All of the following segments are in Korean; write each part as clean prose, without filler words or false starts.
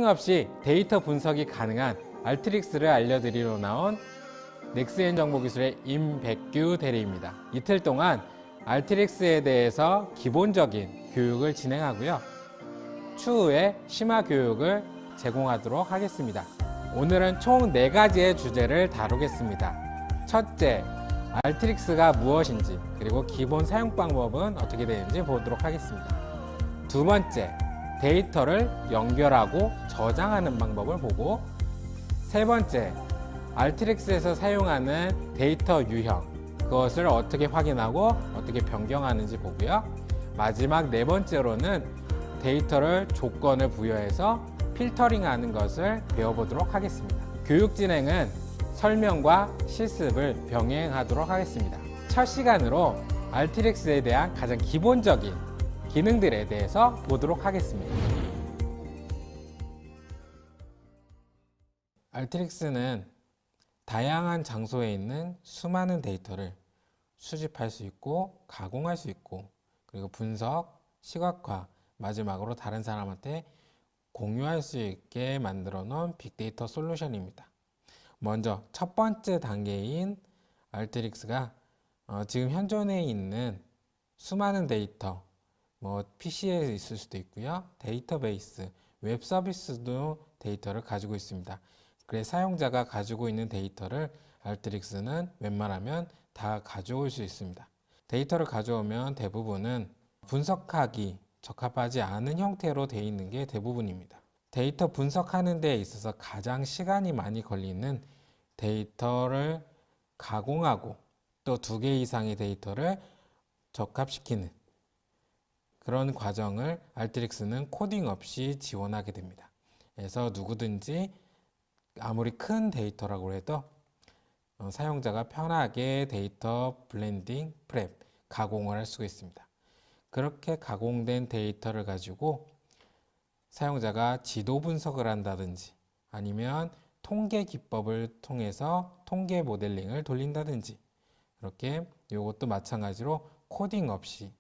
없이 데이터 분석이 가능한 알트릭스를 알려드리러 나온 넥스엔 정보기술의 임백규 대리입니다. 이틀 동안 알트릭스에 대해서 기본적인 교육을 진행하고요. 추후에 심화 교육을 제공하도록 하겠습니다. 오늘은 총 4가지의 주제를 다루겠습니다. 첫째, 알트릭스가 무엇인지, 그리고 기본 사용 방법은 어떻게 되는지 보도록 하겠습니다. 두 번째, 데이터를 연결하고 저장하는 방법을 보고, 세 번째, 알트릭스에서 사용하는 데이터 유형, 그것을 어떻게 확인하고 어떻게 변경하는지 보고요. 마지막 네 번째로는 데이터를 조건을 부여해서 필터링하는 것을 배워보도록 하겠습니다. 교육 진행은 설명과 실습을 병행하도록 하겠습니다. 첫 시간으로 알트릭스에 대한 가장 기본적인 기능들에 대해서 보도록 하겠습니다. 알트릭스는 다양한 장소에 있는 수많은 데이터를 수집할 수 있고 가공할 수 있고, 그리고 분석, 시각화, 마지막으로 다른 사람한테 공유할 수 있게 만들어 놓은 빅데이터 솔루션입니다. 먼저 첫 번째 단계인 알트릭스가 지금 현존에 있는 수많은 데이터, PC에 있을 수도 있고요. 데이터베이스, 웹 서비스도 데이터를 가지고 있습니다. 그래서 사용자가 가지고 있는 데이터를 알트릭스는 웬만하면 다 가져올 수 있습니다. 데이터를 가져오면 대부분은 분석하기 적합하지 않은 형태로 되어 있는 게 대부분입니다. 데이터 분석하는 데 있어서 가장 시간이 많이 걸리는 데이터를 가공하고 또 2개 이상의 데이터를 적합시키는 그런 과정을 알트릭스는 코딩 없이 지원하게 됩니다. 그래서 누구든지 아무리 큰 데이터라고 해도 사용자가 편하게 데이터 블렌딩, 프랩, 가공을 할 수가 있습니다. 그렇게 가공된 데이터를 가지고 사용자가 지도 분석을 한다든지 아니면 통계 기법을 통해서 통계 모델링을 돌린다든지, 그렇게 이것도 마찬가지로 코딩 없이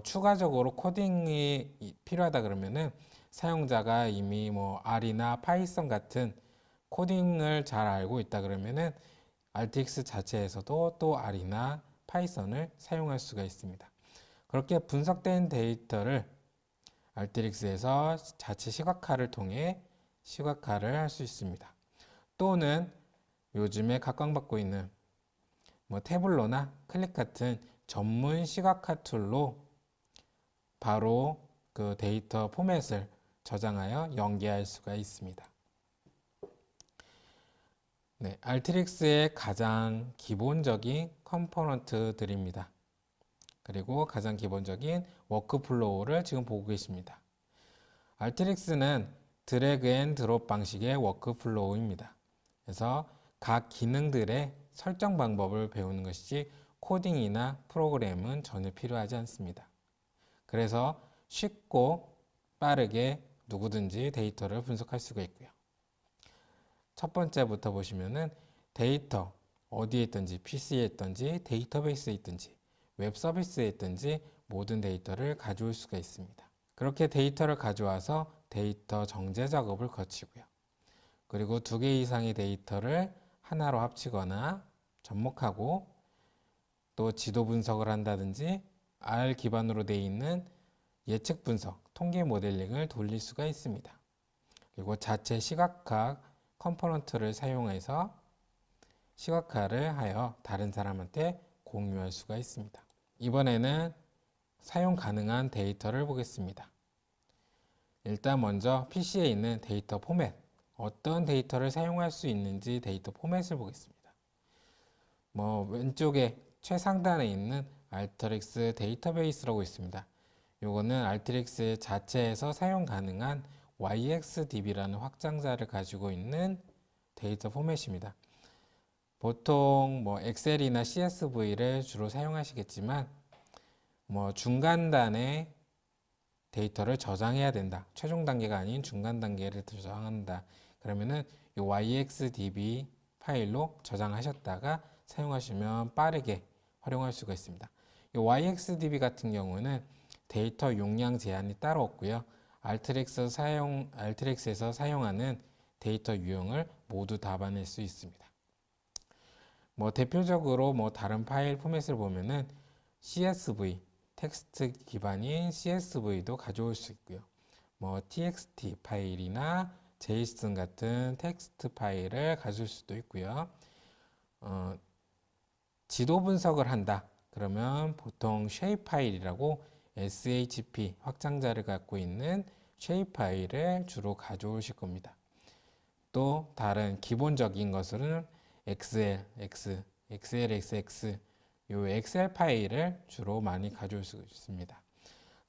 추가적으로 코딩이 필요하다 그러면은 사용자가 이미 R이나 파이썬 같은 코딩을 잘 알고 있다 그러면은 알트릭스 자체에서도 또 R이나 파이썬을 사용할 수가 있습니다. 그렇게 분석된 데이터를 알트릭스에서 자체 시각화를 통해 시각화를 할 수 있습니다. 또는 요즘에 각광받고 있는 태블로나 클릭 같은 전문 시각화 툴로 바로 그 데이터 포맷을 저장하여 연계할 수가 있습니다. 네, 알트릭스의 가장 기본적인 컴포넌트들입니다. 그리고 가장 기본적인 워크플로우를 지금 보고 계십니다. 알트릭스는 드래그 앤 드롭 방식의 워크플로우입니다. 그래서 각 기능들의 설정 방법을 배우는 것이지 코딩이나 프로그램은 전혀 필요하지 않습니다. 그래서 쉽고 빠르게 누구든지 데이터를 분석할 수가 있고요. 첫 번째부터 보시면은 데이터, 어디에 있든지, PC에 있든지, 데이터베이스에 있든지, 웹 서비스에 있든지 모든 데이터를 가져올 수가 있습니다. 그렇게 데이터를 가져와서 데이터 정제 작업을 거치고요. 그리고 2개 이상의 데이터를 하나로 합치거나 접목하고 또 지도 분석을 한다든지 R 기반으로 되어 있는 예측 분석, 통계 모델링을 돌릴 수가 있습니다. 그리고 자체 시각화 컴포넌트를 사용해서 시각화를 하여 다른 사람한테 공유할 수가 있습니다. 이번에는 사용 가능한 데이터를 보겠습니다. 일단 먼저 PC에 있는 데이터 포맷, 어떤 데이터를 사용할 수 있는지 데이터 포맷을 보겠습니다. 왼쪽에 최상단에 있는 알트릭스 데이터베이스라고 있습니다. 요거는 알트릭스 자체에서 사용 가능한 YXDB라는 확장자를 가지고 있는 데이터 포맷입니다. 보통 엑셀이나 CSV를 주로 사용하시겠지만 중간단에 데이터를 저장해야 된다. 최종 단계가 아닌 중간 단계를 저장한다. 그러면은 이 YXDB 파일로 저장하셨다가 사용하시면 빠르게 활용할 수가 있습니다. 이 YXDB 같은 경우는 데이터 용량 제한이 따로 없고요. 알트릭스에서 사용하는 데이터 유형을 모두 담아낼 수 있습니다. 대표적으로 다른 파일 포맷을 보면은 CSV, 텍스트 기반인 CSV도 가져올 수 있고요. TXT 파일이나 JSON 같은 텍스트 파일을 가질 수도 있고요. 지도 분석을 한다. 그러면 보통 쉐입 파일이라고 SHP 확장자를 갖고 있는 쉐입 파일을 주로 가져오실 겁니다. 또 다른 기본적인 것은 XLXX 요 엑셀 파일을 주로 많이 가져올 수 있습니다.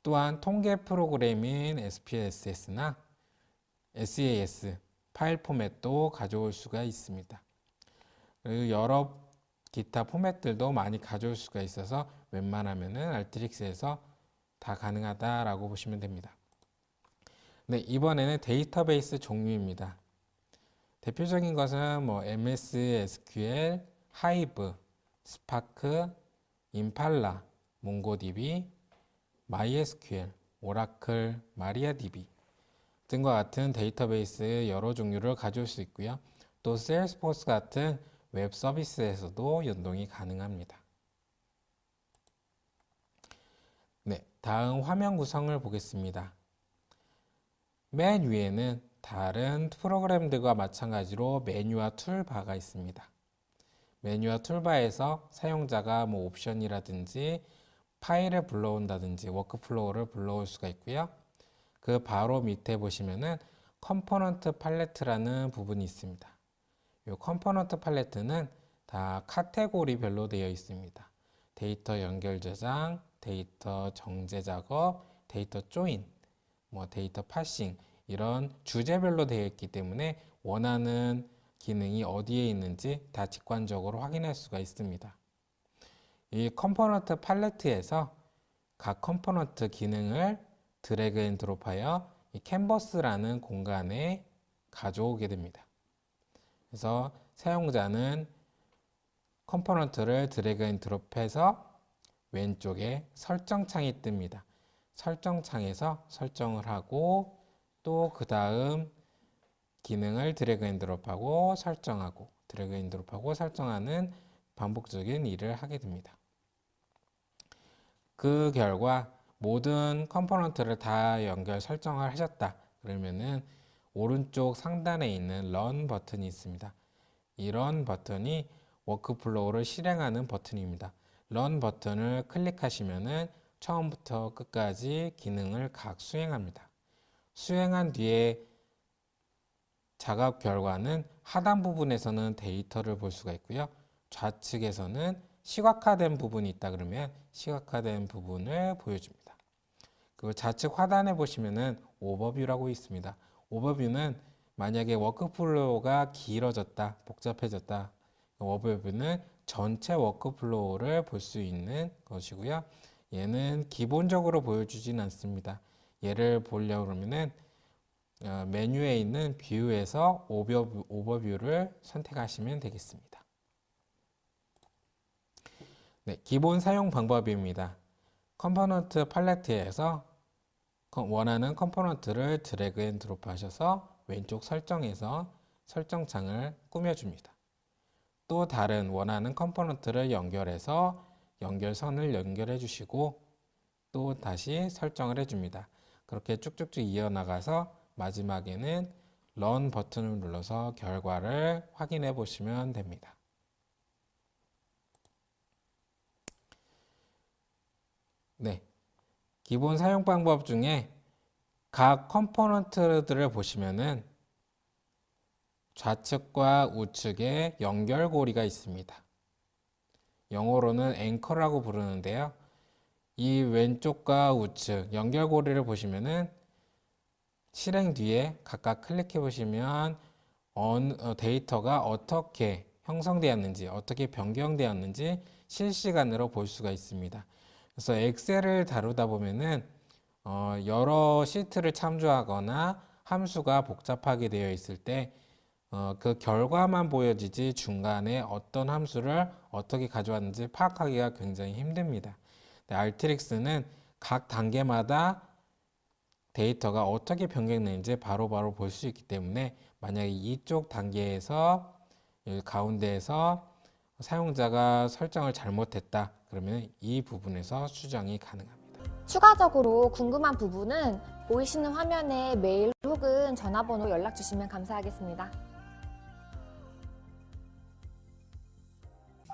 또한 통계 프로그램인 SPSS나 SAS 파일 포맷도 가져올 수가 있습니다. 그리고 여러 기타 포맷들도 많이 가져올 수가 있어서 웬만하면은 알트릭스에서 다 가능하다라고 보시면 됩니다. 네, 이번에는 데이터베이스 종류입니다. 대표적인 것은 MS SQL, 하이브, 스파크, 임팔라, 몽고DB, MySQL, 오라클, 마리아DB 등과 같은 데이터베이스 여러 종류를 가져올 수 있고요. 또 세일스포스 같은 웹 서비스에서도 연동이 가능합니다. 네, 다음 화면 구성을 보겠습니다. 맨 위에는 다른 프로그램들과 마찬가지로 메뉴와 툴바가 있습니다. 메뉴와 툴바에서 사용자가 옵션이라든지 파일을 불러온다든지 워크플로우를 불러올 수가 있고요. 그 바로 밑에 보시면은 컴포넌트 팔레트라는 부분이 있습니다. 이 컴포넌트 팔레트는 다 카테고리별로 되어 있습니다. 데이터 연결 저장, 데이터 정제 작업, 데이터 조인, 데이터 파싱 이런 주제별로 되어 있기 때문에 원하는 기능이 어디에 있는지 다 직관적으로 확인할 수가 있습니다. 이 컴포넌트 팔레트에서 각 컴포넌트 기능을 드래그 앤 드롭하여 이 캔버스라는 공간에 가져오게 됩니다. 그래서 사용자는 컴포넌트를 드래그 앤 드롭해서 왼쪽에 설정창이 뜹니다. 설정창에서 설정을 하고 또 그 다음 기능을 드래그 앤 드롭하고 설정하고 드래그 앤 드롭하고 설정하는 반복적인 일을 하게 됩니다. 그 결과 모든 컴포넌트를 다 연결 설정을 하셨다. 그러면은 오른쪽 상단에 있는 런 버튼이 있습니다. 이 런 버튼이 워크플로우를 실행하는 버튼입니다. 런 버튼을 클릭하시면은 처음부터 끝까지 기능을 각 수행합니다. 수행한 뒤에 작업 결과는 하단 부분에서는 데이터를 볼 수가 있고요. 좌측에서는 시각화된 부분이 있다 그러면 시각화된 부분을 보여줍니다. 그리고 좌측 하단에 보시면은 오버뷰라고 있습니다. 오버뷰는 만약에 워크플로우가 길어졌다, 복잡해졌다. 오버뷰는 전체 워크플로우를 볼 수 있는 것이고요. 얘는 기본적으로 보여주진 않습니다. 얘를 보려고 그러면은 메뉴에 있는 뷰에서 오버뷰를 선택하시면 되겠습니다. 네, 기본 사용 방법입니다. 컴포넌트 팔레트에서 원하는 컴포넌트를 드래그 앤 드롭 하셔서 왼쪽 설정에서 설정창을 꾸며줍니다. 또 다른 원하는 컴포넌트를 연결해서 연결선을 연결해 주시고 또 다시 설정을 해줍니다. 그렇게 쭉쭉쭉 이어나가서 마지막에는 런 버튼을 눌러서 결과를 확인해 보시면 됩니다. 네, 기본 사용 방법 중에 각 컴포넌트들을 보시면은 좌측과 우측에 연결고리가 있습니다. 영어로는 앵커라고 부르는데요. 이 왼쪽과 우측 연결고리를 보시면은 실행 뒤에 각각 클릭해 보시면 데이터가 어떻게 형성되었는지, 어떻게 변경되었는지 실시간으로 볼 수가 있습니다. 그래서 엑셀을 다루다 보면은 여러 시트를 참조하거나 함수가 복잡하게 되어 있을 때 그 결과만 보여지지 중간에 어떤 함수를 어떻게 가져왔는지 파악하기가 굉장히 힘듭니다. 알트릭스는 각 단계마다 데이터가 어떻게 변경되는지 바로바로 볼 수 있기 때문에 만약에 이쪽 단계에서 가운데에서 사용자가 설정을 잘못했다 그러면 이 부분에서 수정이 가능합니다. 추가적으로 궁금한 부분은 보이시는 화면에 메일 혹은 전화번호 연락 주시면 감사하겠습니다.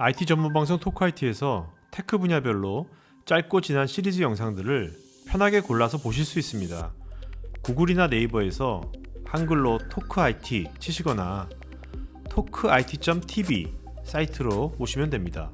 IT 전문 방송 토크IT에서 테크 분야별로 짧고 진한 시리즈 영상들을 편하게 골라서 보실 수 있습니다. 구글이나 네이버에서 한글로 토크IT 치시거나 토크IT.tv 사이트로 오시면 됩니다.